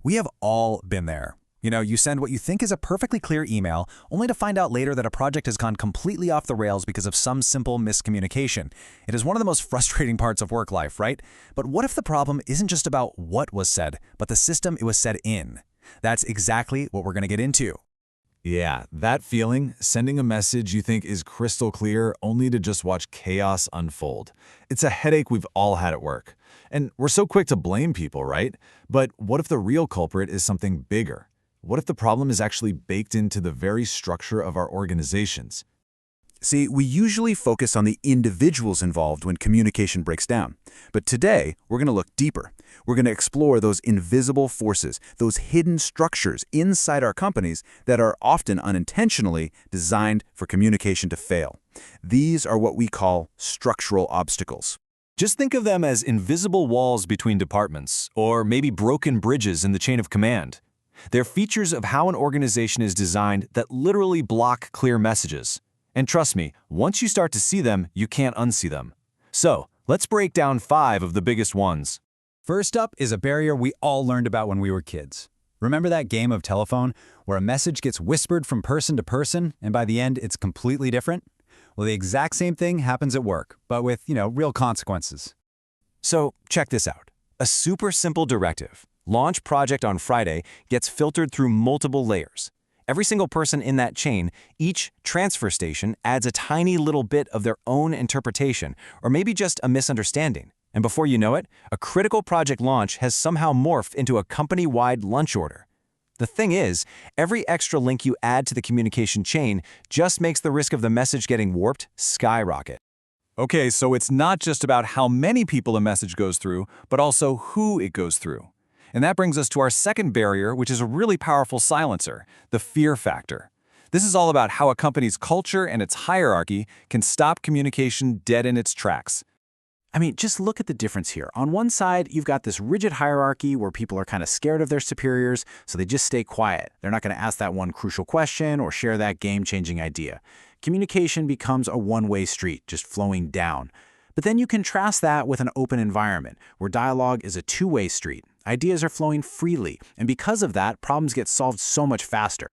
We have all been there. You send what you think is a perfectly clear email, only to find out later that a project has gone completely off the rails because of some simple miscommunication. It is one of the most frustrating parts of work life, right? But what if the problem isn't just about what was said, but the system it was said in? That's exactly what we're going to get into. Yeah, that feeling, sending a message you think is crystal clear only to just watch chaos unfold. It's a headache we've all had at work. And we're so quick to blame people, right? But what if the real culprit is something bigger? What if the problem is actually baked into the very structure of our organizations? See, we usually focus on the individuals involved when communication breaks down. But today, we're going to look deeper. We're going to explore those invisible forces, those hidden structures inside our companies that are often unintentionally designed for communication to fail. These are what we call structural obstacles. Just think of them as invisible walls between departments, or maybe broken bridges in the chain of command. They're features of how an organization is designed that literally block clear messages. And trust me, once you start to see them, you can't unsee them. So, let's break down 5 of the biggest ones. First up is a barrier we all learned about when we were kids. Remember that game of telephone where a message gets whispered from person to person and by the end it's completely different? Well, the exact same thing happens at work, but with, real consequences. So, check this out. A super simple directive, launch project on Friday, gets filtered through multiple layers. Every single person in that chain, each transfer station adds a tiny little bit of their own interpretation, or maybe just a misunderstanding. And before you know it, a critical project launch has somehow morphed into a company-wide lunch order. The thing is, every extra link you add to the communication chain just makes the risk of the message getting warped skyrocket. Okay, so it's not just about how many people a message goes through, but also who it goes through. And that brings us to our second barrier, which is a really powerful silencer, the fear factor. This is all about how a company's culture and its hierarchy can stop communication dead in its tracks. I mean, just look at the difference here. On one side, you've got this rigid hierarchy where people are kind of scared of their superiors, so they just stay quiet. They're not going to ask that one crucial question or share that game-changing idea. Communication becomes a one-way street, just flowing down. But then you contrast that with an open environment, where dialogue is a two-way street. Ideas are flowing freely, and because of that, problems get solved so much faster.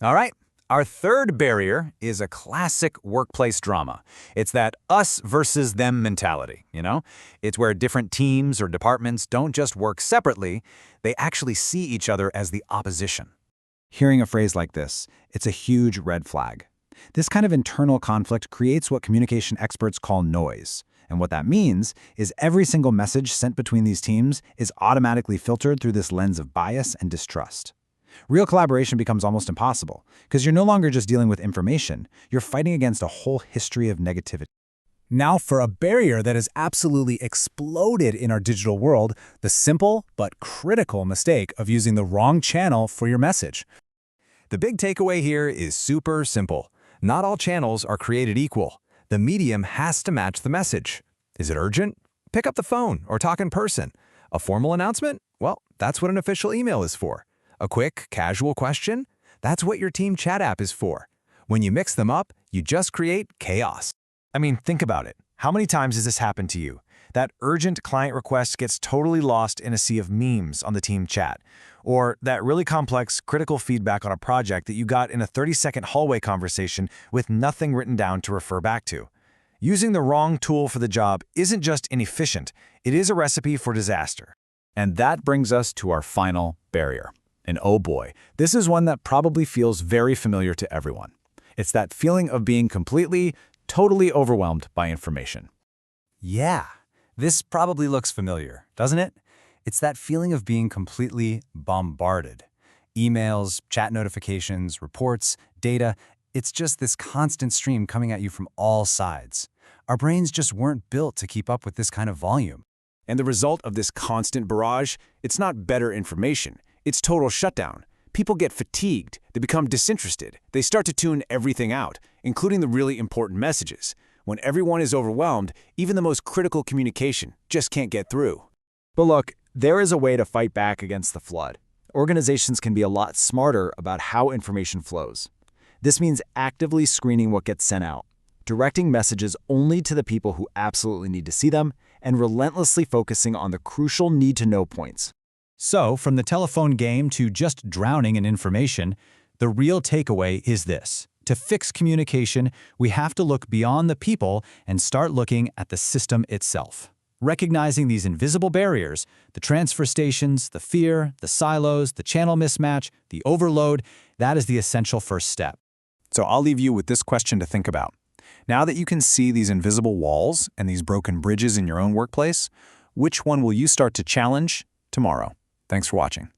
All right. Our third barrier is a classic workplace drama. It's that us versus them mentality, It's where different teams or departments don't just work separately, they actually see each other as the opposition. Hearing a phrase like this, it's a huge red flag. This kind of internal conflict creates what communication experts call noise. And what that means is every single message sent between these teams is automatically filtered through this lens of bias and distrust. Real collaboration becomes almost impossible, because you're no longer just dealing with information, you're fighting against a whole history of negativity. Now for a barrier that has absolutely exploded in our digital world, the simple but critical mistake of using the wrong channel for your message. The big takeaway here is super simple. Not all channels are created equal. The medium has to match the message. Is it urgent? Pick up the phone or talk in person. A formal announcement? Well, that's what an official email is for. A quick, casual question? That's what your team chat app is for. When you mix them up, you just create chaos. I mean, think about it. How many times has this happened to you? That urgent client request gets totally lost in a sea of memes on the team chat. Or that really complex, critical feedback on a project that you got in a 30-second hallway conversation with nothing written down to refer back to. Using the wrong tool for the job isn't just inefficient, it is a recipe for disaster. And that brings us to our final barrier. And oh boy, this is one that probably feels very familiar to everyone. It's that feeling of being totally overwhelmed by information. Yeah, this probably looks familiar, doesn't it? It's that feeling of being completely bombarded. Emails, chat notifications, reports, data, it's just this constant stream coming at you from all sides. Our brains just weren't built to keep up with this kind of volume. And the result of this constant barrage, it's not better information, it's total shutdown. People get fatigued, they become disinterested, they start to tune everything out, including the really important messages. When everyone is overwhelmed, even the most critical communication just can't get through. But look, there is a way to fight back against the flood. Organizations can be a lot smarter about how information flows. This means actively screening what gets sent out, directing messages only to the people who absolutely need to see them, and relentlessly focusing on the crucial need-to-know points. So, from the telephone game to just drowning in information, the real takeaway is this. To fix communication, we have to look beyond the people and start looking at the system itself. Recognizing these invisible barriers, the transfer stations, the fear, the silos, the channel mismatch, the overload, that is the essential first step. So I'll leave you with this question to think about. Now that you can see these invisible walls and these broken bridges in your own workplace, which one will you start to challenge tomorrow? Thanks for watching.